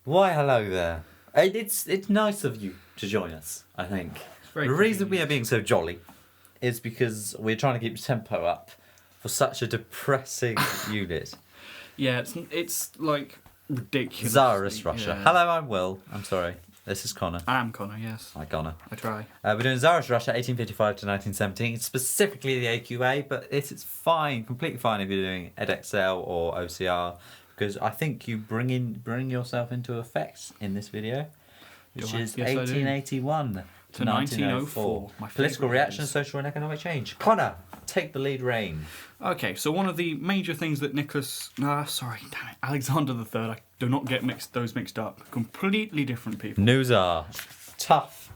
Why, hello there. It's nice of you to join us, I think. Very The reason we are convenient. being so jolly is because we're trying to keep tempo up for such a depressing unit. Yeah, it's like ridiculous. Tsarist Russia. Yeah. Hello, I'm Will. I'm sorry. This is Connor. I am Connor, yes. Hi, Connor. I try. We're doing Tsarist Russia, 1855 to 1917, specifically the AQA, but it's fine, completely fine if you're doing EdXL or OCR, because I think you bring yourself into effect in this video, which Do I? is Yes, I do. 1881 to 1904. my Political favourite reaction, years. social and economic change. Connor, take the lead rein. Okay, so one of the major things that Alexander III, I do not get those mixed up. Completely different people. Nuzar, tough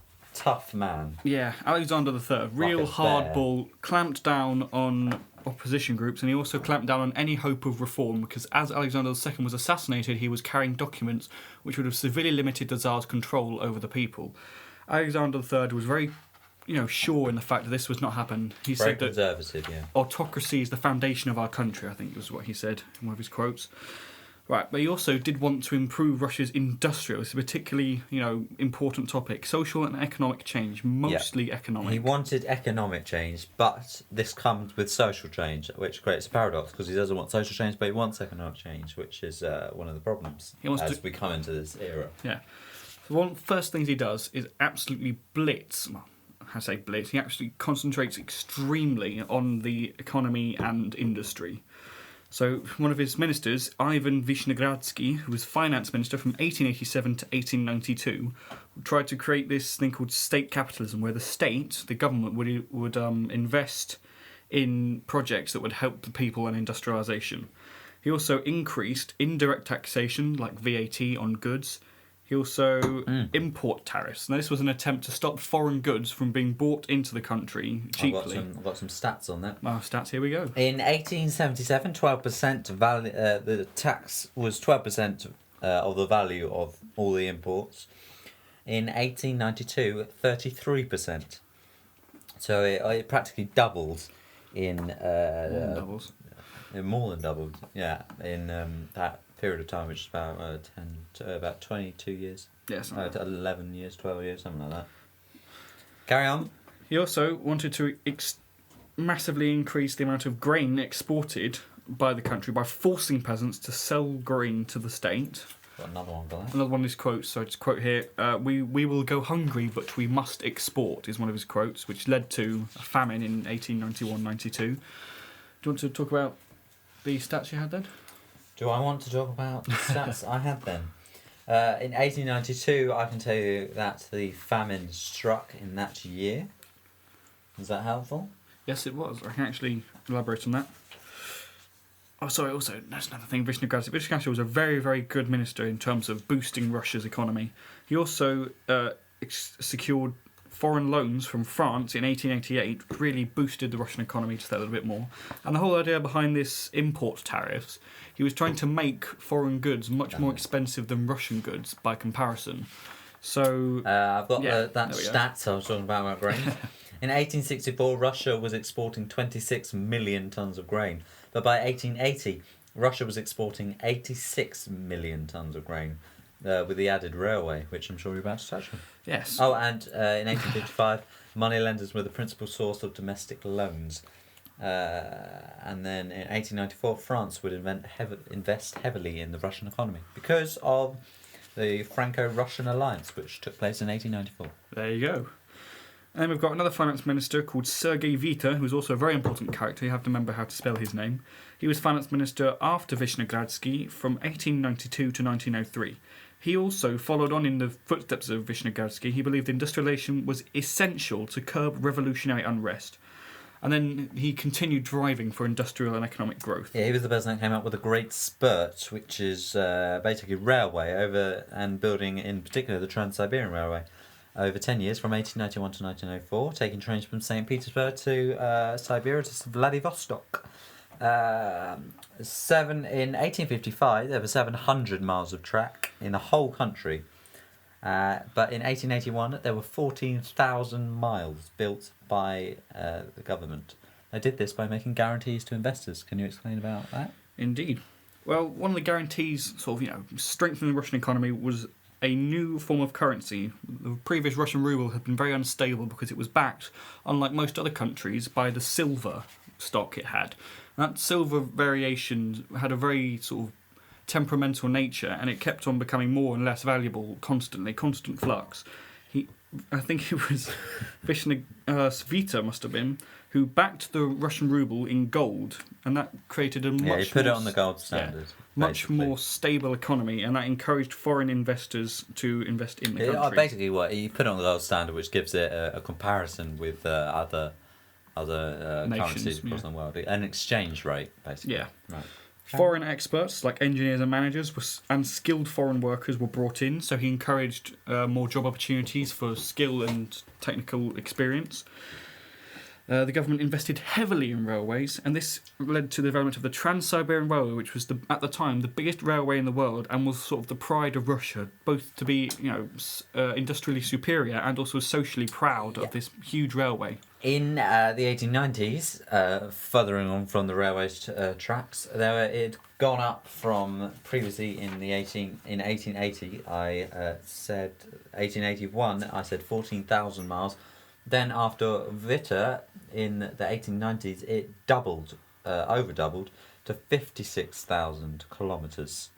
man. Yeah, Alexander III, real a hardball, clamped down on opposition groups, and he also clamped down on any hope of reform because as Alexander II was assassinated, he was carrying documents which would have severely limited the Tsar's control over the people. Alexander III was very, sure in the fact that this was not happen. He Very said that conservative, yeah. autocracy is the foundation of our country, I think was what he said in one of his quotes. Right, but he also did want to improve Russia's industrial. It's a particularly, important topic. Social and economic change, mostly economic. He wanted economic change, but this comes with social change, which creates a paradox because he doesn't want social change, but he wants economic change, which is one of the problems as we come into this era. Yeah. So one first things he does is absolutely blitz. Well, I say blitz. He actually concentrates extremely on the economy and industry. So one of his ministers, Ivan Vishnegradsky, who was finance minister from 1887 to 1892, tried to create this thing called state capitalism, where the state, the government, would invest in projects that would help the people and industrialisation. He also increased indirect taxation, like VAT on goods. He also import tariffs. Now, this was an attempt to stop foreign goods from being bought into the country cheaply. I've got some stats on that. Well, stats, here we go. In 1877, 12% value, the tax was 12% of the value of all the imports. In 1892, 33%. So it practically doubled in Doubles. more than doubled. Yeah, in that period of time, which is about about 22 years. Yes. 11 years, 12 years, something like that. Carry on. He also wanted to massively increase the amount of grain exported by the country by forcing peasants to sell grain to the state. Got another one, guys. Another one of his quotes, so I just quote here, we will go hungry, but we must export, is one of his quotes, which led to a famine in 1891-92. Do you want to talk about the stats you had then? Do I want to talk about the stats I had then? In 1892, I can tell you that the famine struck in that year. Is that helpful? Yes, it was. I can actually elaborate on that. Oh, sorry, also, that's another thing, Vishnegradsky. Vishnegradsky was a very, very good minister in terms of boosting Russia's economy. He also secured foreign loans from France in 1888, which really boosted the Russian economy just a little bit more. And the whole idea behind this import tariffs, he was trying to make foreign goods much more expensive than Russian goods by comparison. So I've got that there we go. stats I was talking about grain. In 1864, Russia was exporting 26 million tons of grain. But by 1880, Russia was exporting 86 million tons of grain with the added railway, which I'm sure you're about to touch on. Yes. Oh, and in 1855, moneylenders were the principal source of domestic loans. And then in 1894, France would invest heavily in the Russian economy because of the Franco-Russian alliance, which took place in 1894. There you go. And then we've got another finance minister called Sergey Vita, who's also a very important character. You have to remember how to spell his name. He was finance minister after Vishnegradsky from 1892 to 1903. He also followed on in the footsteps of Vishnegradsky. He believed industrialization was essential to curb revolutionary unrest. And then he continued driving for industrial and economic growth. Yeah, he was the person that came up with the Great Spurt, which is basically railway over and building, in particular, the Trans-Siberian Railway. Over 10 years, from 1891 to 1904, taking trains from St. Petersburg to Siberia to Vladivostok. In 1855, there were 700 miles of track in the whole country. But in 1881, there were 14,000 miles built by the government. They did this by making guarantees to investors. Can you explain about that? Indeed. Well, one of the guarantees, strengthening the Russian economy was a new form of currency. The previous Russian ruble had been very unstable because it was backed, unlike most other countries, by the silver stock it had. That silver variation had a very sort of temperamental nature, and it kept on becoming more and less valuable constantly, constant flux. I think it was Vita must have been, who backed the Russian ruble in gold, and that created a he put it on the gold standard. Much more stable economy, and that encouraged foreign investors to invest in the country. Basically, what he put it on the gold standard, which gives it a comparison with other currencies across the world, an exchange rate, basically. Yeah. Right. Foreign experts, like engineers and managers, and skilled foreign workers were brought in, so he encouraged more job opportunities for skill and technical experience. The government invested heavily in railways, and this led to the development of the Trans-Siberian Railway, which was at the time the biggest railway in the world and was sort of the pride of Russia, both to be industrially superior and also socially proud of this huge railway. In the 1890s, furthering on from the railways tracks, it had gone up from previously in 1880. I said 1881. I said 14,000 miles. Then after Vita in the 1890s, it over doubled to 56,000 kilometres.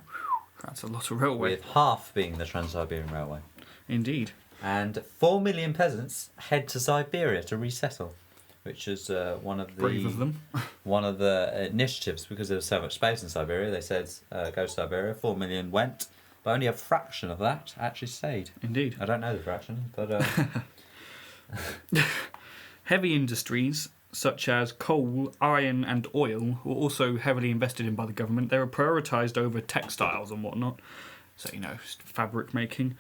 That's a lot of railway. With half being the Trans-Siberian Railway. Indeed. And 4 million peasants head to Siberia to resettle, which is one of the brave of them. One of the initiatives, because there was so much space in Siberia. They said go to Siberia. 4 million went, but only a fraction of that actually stayed. Indeed. I don't know the fraction, but heavy industries such as coal, iron, and oil were also heavily invested in by the government. They were prioritised over textiles and whatnot, so fabric making.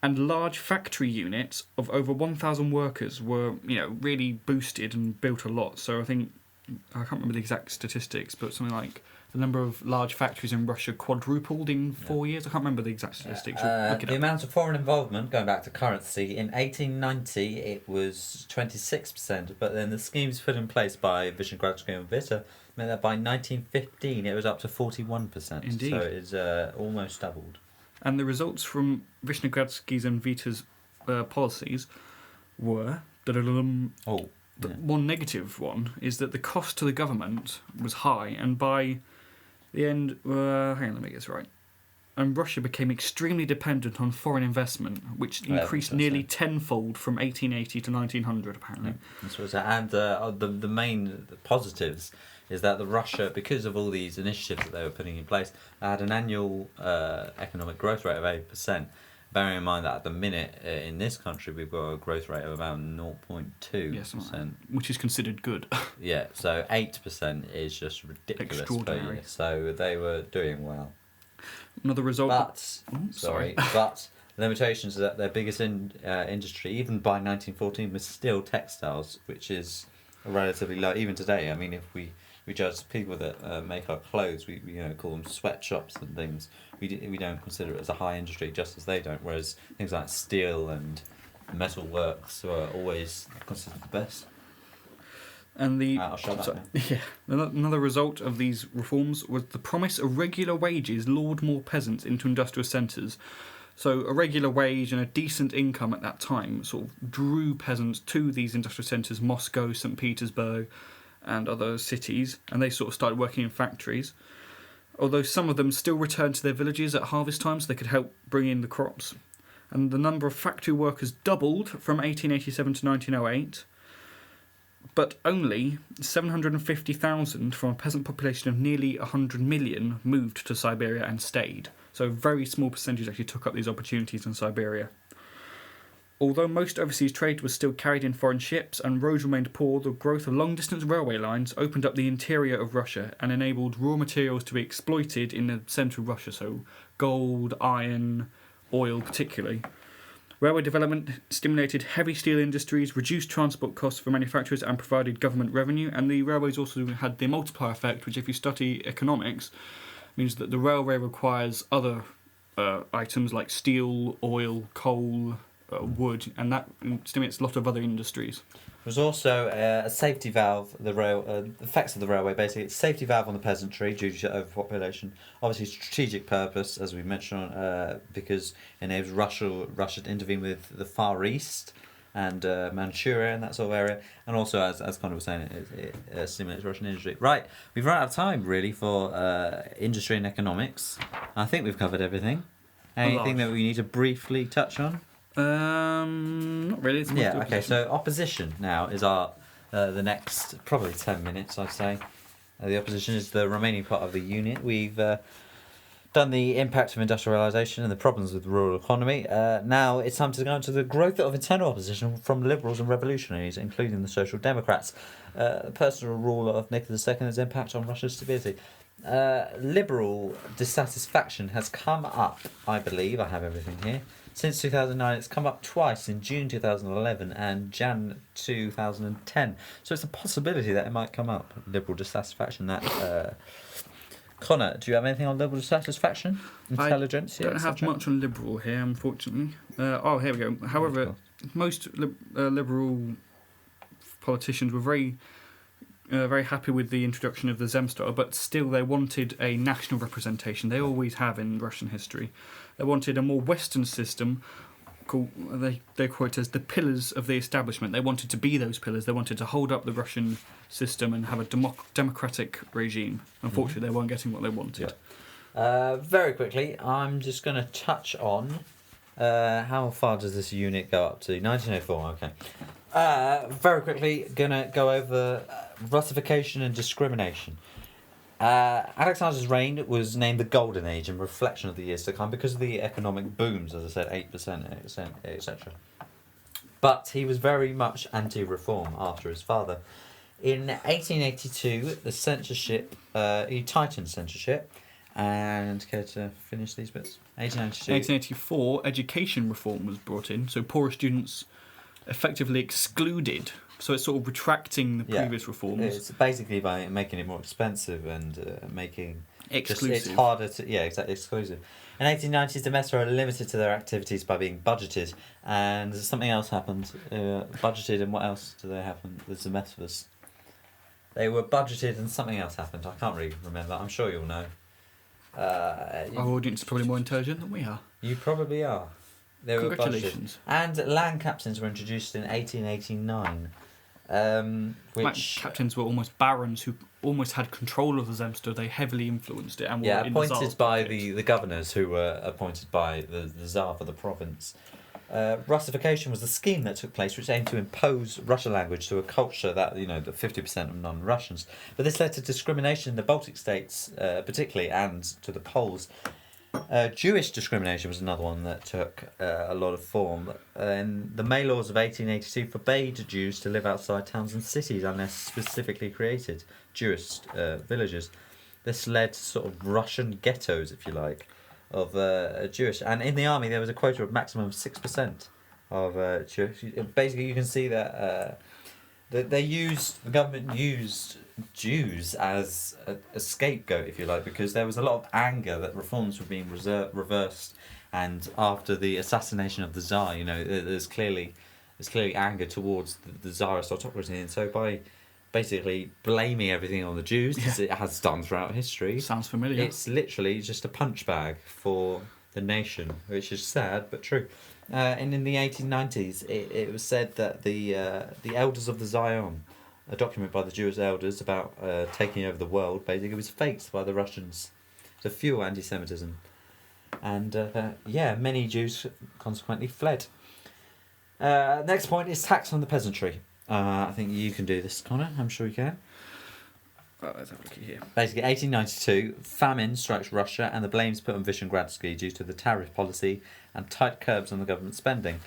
And large factory units of over 1,000 workers were, really boosted and built a lot. So I can't remember the exact statistics, but something like the number of large factories in Russia quadrupled in 4 years. I can't remember the exact statistics. The amount of foreign involvement, going back to currency, in 1890 it was 26%, but then the schemes put in place by Vishnegradski and Vita meant that by 1915 it was up to 41%. Indeed. So it's almost doubled. And the results from Vishnegradski's and Vita's policies were... One negative one is that the cost to the government was high, and by the end... hang on, let me get this right. And Russia became extremely dependent on foreign investment, which increased nearly tenfold from 1880 to 1900, apparently. Yeah, and the main positives is that Russia, because of all these initiatives that they were putting in place, had an annual economic growth rate of 8%. Bearing in mind that at the minute in this country we've got a growth rate of about 0.2%. Which is considered good. Yeah, so 8% is just ridiculous. Extraordinary. So they were doing well. Another result... But limitations that their biggest industry, even by 1914, was still textiles, which is relatively low. Even today, I mean, if we judge people that make our clothes, we call them sweatshops and things. We don't consider it as a high industry, just as they don't. Whereas things like steel and metal works are always considered the best. And I'll show that now. Another result of these reforms was the promise of regular wages lured more peasants into industrial centres. So a regular wage and a decent income at that time sort of drew peasants to these industrial centres, Moscow, St. Petersburg, and other cities, and they sort of started working in factories. Although some of them still returned to their villages at harvest time so they could help bring in the crops. And the number of factory workers doubled from 1887 to 1908, but only 750,000 from a peasant population of nearly 100 million moved to Siberia and stayed. So a very small percentage actually took up these opportunities in Siberia. Although most overseas trade was still carried in foreign ships and roads remained poor, the growth of long-distance railway lines opened up the interior of Russia and enabled raw materials to be exploited in the centre of Russia, so gold, iron, oil particularly. Railway development stimulated heavy steel industries, reduced transport costs for manufacturers and provided government revenue, and the railways also had the multiplier effect, which if you study economics, means that the railway requires other items like steel, oil, coal, wood, and that stimulates a lot of other industries. There was also a safety valve, the effects of the railway, basically. It's a safety valve on the peasantry due to overpopulation. Obviously, strategic purpose, as we mentioned, because it enables Russia to intervene with the Far East and Manchuria and that sort of area. And also, as Conor was saying, it stimulates Russian industry. Right, we've run out of time, really, for industry and economics. I think we've covered everything. Anything that we need to briefly touch on? Not really. It's Yeah, okay, so opposition now is our the next probably 10 minutes, I'd say. The opposition is the remaining part of the unit. We've done the impact of industrialisation and the problems with the rural economy. Now it's time to go into the growth of internal opposition from liberals and revolutionaries, including the Social Democrats. The personal rule of Nicholas II's impact on Russia's stability. Liberal dissatisfaction has come up, I believe, I have everything here. Since 2009, it's come up twice, in June 2011 and Jan 2010. So it's a possibility that it might come up, liberal dissatisfaction. Connor, do you have anything on liberal dissatisfaction? Intelligence? I don't have much on liberal here, unfortunately. Here we go. However, most liberal politicians were very happy with the introduction of the Zemstva, but still they wanted a national representation. They always have in Russian history. They wanted a more Western system, called they quote as the pillars of the establishment. They wanted to be those pillars. They wanted to hold up the Russian system and have a democratic regime. Unfortunately, they weren't getting what they wanted. Yeah. Very quickly, I'm just going to touch on how far does this unit go up to? 1904, okay. Very quickly, going to go over Russification and discrimination. Alexander's reign was named the Golden Age in reflection of the years to come because of the economic booms, as I said, 8%, etc. But he was very much anti-reform after his father. In 1882, the censorship, he tightened censorship. And care to finish these bits? 1892. 1884, education reform was brought in, so poorer students effectively excluded. So it's sort of retracting the previous reforms. It's basically by making it more expensive and making exclusive. It's harder to exclusive. In 1890s, the Mets were limited to their activities by being budgeted, and something else happened. Budgeted, and what else did they happen? The Zemestvas. They were budgeted, and something else happened. I can't really remember. I'm sure you'll know. Our audience is probably more intelligent than we are. You probably are. They were Congratulations. And land captains were introduced in 1889. Which captains were almost barons who almost had control of the Zemstva. They heavily influenced it and were appointed by the governors who were appointed by the Tsar for the province. Russification was the scheme that took place which aimed to impose Russian language to a culture that, the 50% of non-Russians. But this led to discrimination in the Baltic states, particularly, and to the Poles. Jewish discrimination was another one that took a lot of form. And the May laws of 1882 forbade Jews to live outside towns and cities unless specifically created Jewish villages. This led to sort of Russian ghettos, if you like, of Jewish. And in the army, there was a quota of maximum of 6% of Jewish. Basically, you can see that the government used Jews as a scapegoat, if you like, because there was a lot of anger that reforms were being reversed, and after the assassination of the Tsar, there's clearly anger towards the Tsarist autocracy, and so by basically blaming everything on the Jews, as it has done throughout history, sounds familiar. It's literally just a punch bag for the nation, which is sad but true. And in the 1890s, it was said that the elders of the Zion, a document by the Jewish elders about taking over the world, basically was faked by the Russians to fuel anti-Semitism. And many Jews consequently fled. Next point is tax on the peasantry. I think you can do this, Connor. I'm sure you can. Let's have a look at here. Basically, 1892, famine strikes Russia and the blame's put on Vishngradsky due to the tariff policy and tight curbs on the government spending,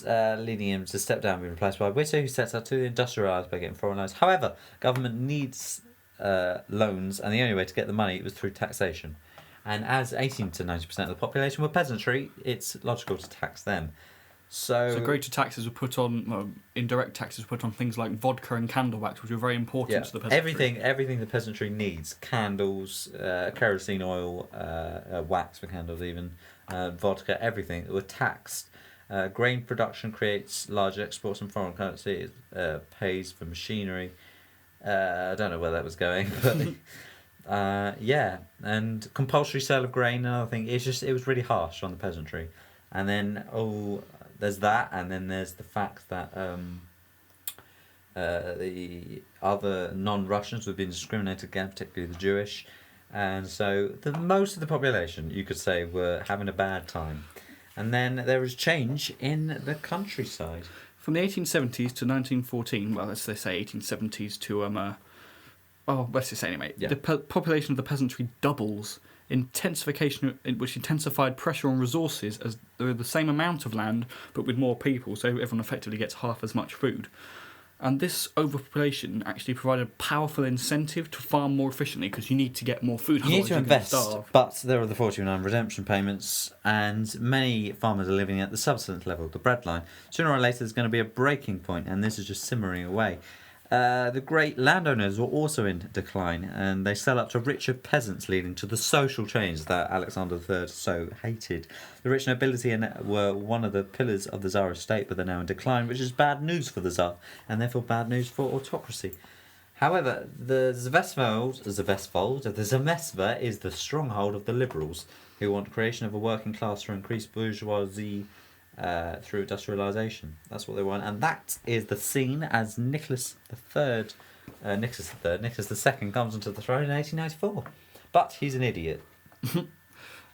leading him to step down and be replaced by Witta, who sets out to industrialise by getting foreign loans. However, government needs loans, and the only way to get the money was through taxation. And as 18 to 90% of the population were peasantry, it's logical to tax them. So greater taxes were put on, indirect taxes were put on things like vodka and candle wax, which were very important to the peasantry. Everything the peasantry needs, candles, kerosene oil, wax for candles even, vodka, everything, were taxed. Grain production creates large exports and foreign currency. It pays for machinery. I don't know where that was going, but yeah. And compulsory sale of grain, another thing. It was really harsh on the peasantry. And then, there's that, and then there's the fact that the other non-Russians were being discriminated against, particularly the Jewish. And so most of the population, you could say, were having a bad time. And then there was change in the countryside. From the 1870s to 1914, well, let's say 1870s to, let's just say anyway, Yeah. the population of the peasantry doubles. Intensification, which intensified pressure on resources as there were the same amount of land, but with more people, so everyone effectively gets half as much food. And this overpopulation actually provided a powerful incentive to farm more efficiently because you need to get more food. You need otherwise to you're gonna invest, starve. but there are the 49 redemption payments, and many farmers are living at the subsistence level, the breadline. Sooner or later, there's going to be a breaking point, and this is just simmering away. The great landowners were also in decline, and they sell up to richer peasants, leading to the social change that Alexander III so hated. The rich nobility were one of the pillars of the Tsarist state, but they're now in decline, which is bad news for the Tsar, and therefore bad news for autocracy. However, the Zemstva is the stronghold of the liberals, who want creation of a working class for increased bourgeoisie through industrialisation. That's what they want, and that is the scene as Nicholas II comes onto the throne in 1894. But he's an idiot.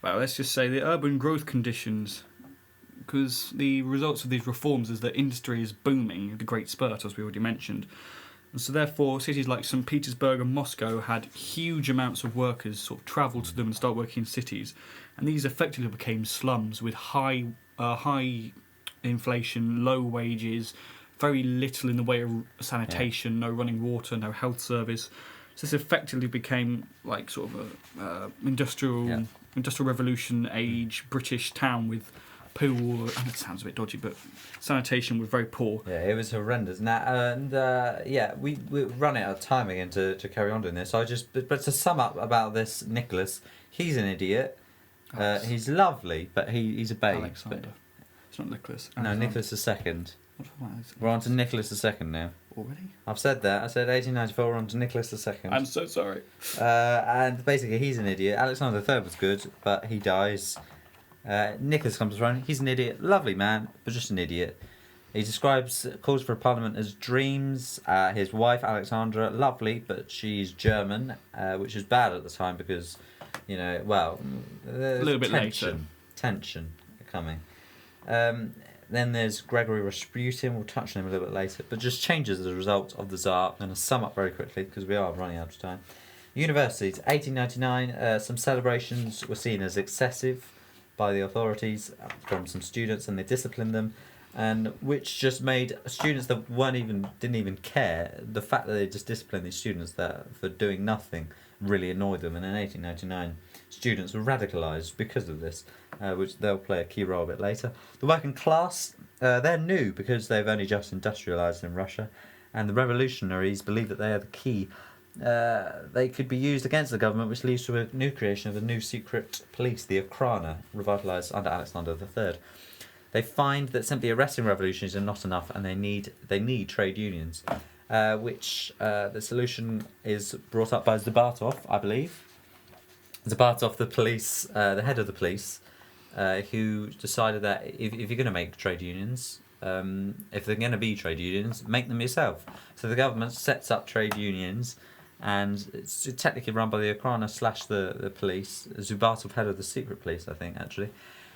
Well, let's just say the urban growth conditions, because the results of these reforms is that industry is booming, the great spurt, as we already mentioned. And so therefore, cities like St. Petersburg and Moscow had huge amounts of workers sort of travel to them and start working in cities. And these effectively became slums with high inflation, low wages, very little in the way of sanitation, no running water, no health service. So this effectively became like sort of a industrial revolution age British town with pool, and it sounds a bit dodgy, but sanitation was very poor. Yeah, it was horrendous. Now, and we run out of time again to carry on doing this. But to sum up about this Nicholas, he's an idiot. He's lovely, but he's a babe. Alexander. It's not Nicholas. No, Nicholas II. We're on to Nicholas II now. Already? I've said that. I said 1894, we're on to Nicholas II. I'm so sorry. And basically, he's an idiot. Alexander III was good, but he dies. Nicholas comes around. He's an idiot. Lovely man, but just an idiot. He calls for a parliament as dreams. His wife, Alexandra, lovely, but she's German, which is bad at the time because, there's a little bit tension coming. Then there's Gregory Rasputin. We'll touch on him a little bit later, but just changes as a result of the Tsar. I'm going to sum up very quickly because we are running out of time. Universities, 1899. Some celebrations were seen as excessive by the authorities from some students, and they disciplined them, and which just made students that didn't even care. The fact that they just disciplined these students for doing nothing really annoyed them, and in 1899 students were radicalised because of this, which they'll play a key role a bit later. The working class, they're new because they've only just industrialised in Russia, and the revolutionaries believe that they are the key. They could be used against the government, which leads to a new creation of a new secret police, the Carne, revitalised under Alexander III. They find that simply arresting revolutionaries are not enough, and they need trade unions, which the solution is brought up by Zbartov, I believe. Zbartov, the head of the police, who decided that if you're going to make trade unions, if they're going to be trade unions, make them yourself. So the government sets up trade unions, and it's technically run by the Ukraine / the police. Zbartov, head of the secret police, I think, actually.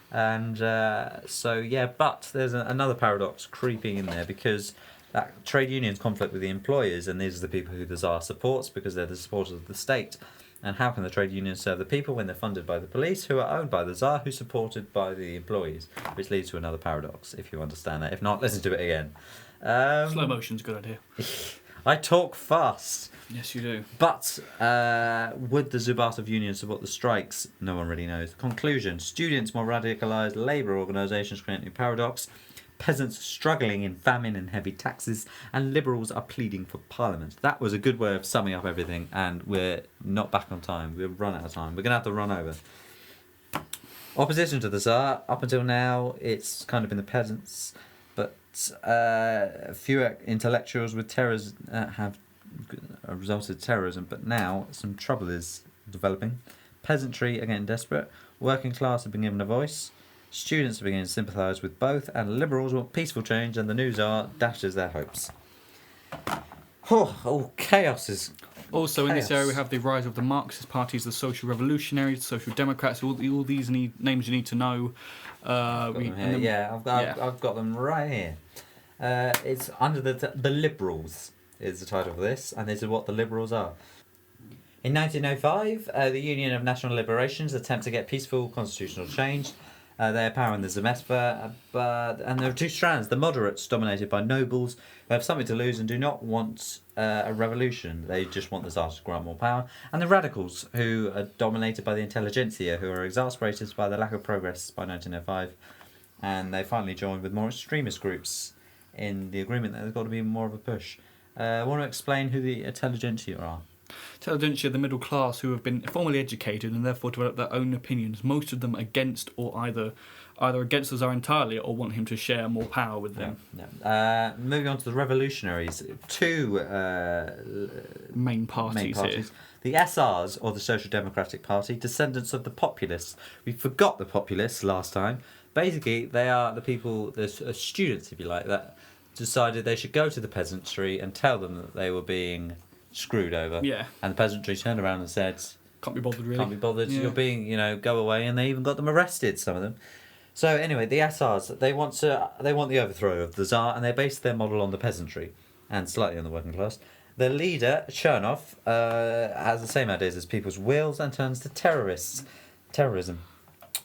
And but there's another paradox creeping in there, because that trade unions conflict with the employers, and these are the people who the Tsar supports because they're the supporters of the state. And how can the trade unions serve the people when they're funded by the police, who are owned by the Tsar, who's supported by the employees? Which leads to another paradox, if you understand that. If not, listen to it again. Slow motion's a good idea. I talk fast. Yes, you do. But would the Zbartov union support the strikes? No one really knows. Conclusion: students more radicalised, labour organisations create a new paradox. Peasants struggling in famine and heavy taxes, and liberals are pleading for parliament. That was a good way of summing up everything, and we're not back on time. We've run out of time. We're going to have to run over. Opposition to the Tsar. Up until now, it's kind of been the peasants, but a few intellectuals with terrors have resulted in terrorism. But now some trouble is developing. Peasantry are getting desperate. Working class have been given a voice. Students are beginning to sympathise with both, and liberals want peaceful change, and the new Tsar dashes their hopes. Chaos is. Also, in this area, we have the rise of the Marxist parties, the Social Revolutionaries, the Social Democrats. All these names you need to know. I've got them right here. It's under the Liberals is the title of this, and this is what the Liberals are. In 1905, the Union of National Liberations attempt to get peaceful constitutional change. They are power in the Zemstva, and there are two strands. The moderates, dominated by nobles who have something to lose and do not want a revolution. They just want the Tsar to grant more power. And the radicals, who are dominated by the intelligentsia, who are exasperated by the lack of progress by 1905. And they finally joined with more extremist groups in the agreement that there's got to be more of a push. I want to explain who the intelligentsia are. Intelligentsia, the middle class, who have been formally educated and therefore develop their own opinions, most of them against or either against the Tsar entirely or want him to share more power with them. Moving on to the revolutionaries, two main parties here. The SRs, or the Social Democratic Party, descendants of the populists. We forgot the populists last time. Basically, they are the people, the students, if you like, that decided they should go to the peasantry and tell them that they were being screwed over. Yeah. And the peasantry turned around and said, can't be bothered, really. Can't be bothered. Yeah. You're being, go away. And they even got them arrested, some of them. So anyway, the SRs, they want the overthrow of the Tsar, and they base their model on the peasantry and slightly on the working class. The leader, Chernov, has the same ideas as People's Wills and turns to terrorism.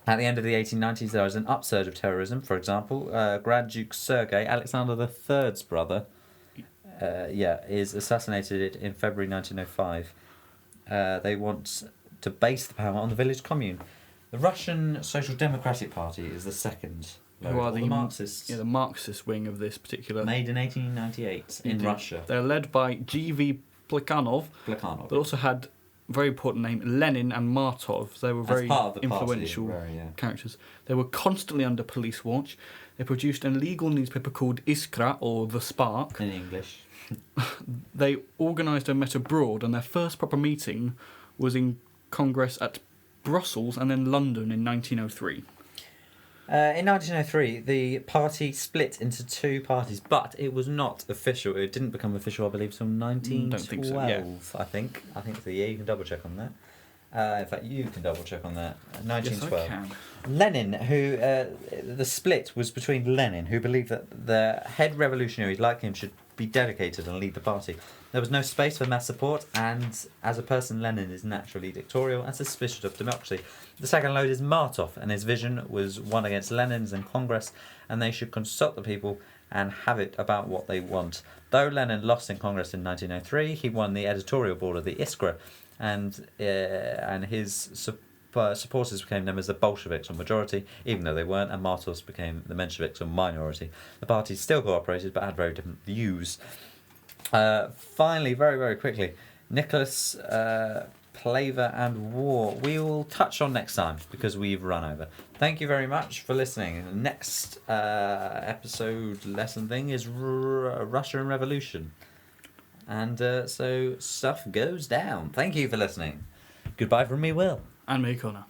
At the end of the 1890s, there was an upsurge of terrorism. For example, Grand Duke Sergey, Alexander III's brother, is assassinated in February 1905. They want to base the power on the village commune. The Russian Social Democratic Party is the second. Who are the Marxists? Yeah, the Marxist wing of this particular. Made in 1898 in Russia. They're led by G.V. Plekhanov, but also had a very important name, Lenin and Martov. They were very influential characters. They were constantly under police watch. They produced an illegal newspaper called Iskra, or The Spark. In English. They organised and met abroad, and their first proper meeting was in Congress at Brussels and then London in 1903. In 1903, the party split into two parties, but it was not official. It didn't become official, I believe, until 1912. Don't think so, yeah. I think so. Yeah, you can double check on that. In fact, you can double check on that. 1912. Yes, I can. Lenin, who the split was between Lenin, who believed that the head revolutionaries like him should be dedicated and lead the party. There was no space for mass support, and as a person, Lenin is naturally dictatorial and suspicious of democracy. The second load is Martov, and his vision was one against Lenin's and Congress, and they should consult the people and have it about what they want. Though Lenin lost in Congress in 1903, he won the editorial board of the Iskra, and his supporters became known as the Bolsheviks, or majority, even though they weren't, and Martovs became the Mensheviks, or minority. The parties still cooperated, but had very different views. Finally, very, very quickly, Nicholas, Plava and War. We will touch on next time because we've run over. Thank you very much for listening. The next episode lesson thing is Russia and Revolution. And so stuff goes down. Thank you for listening. Goodbye from me, Will. And me, Connor.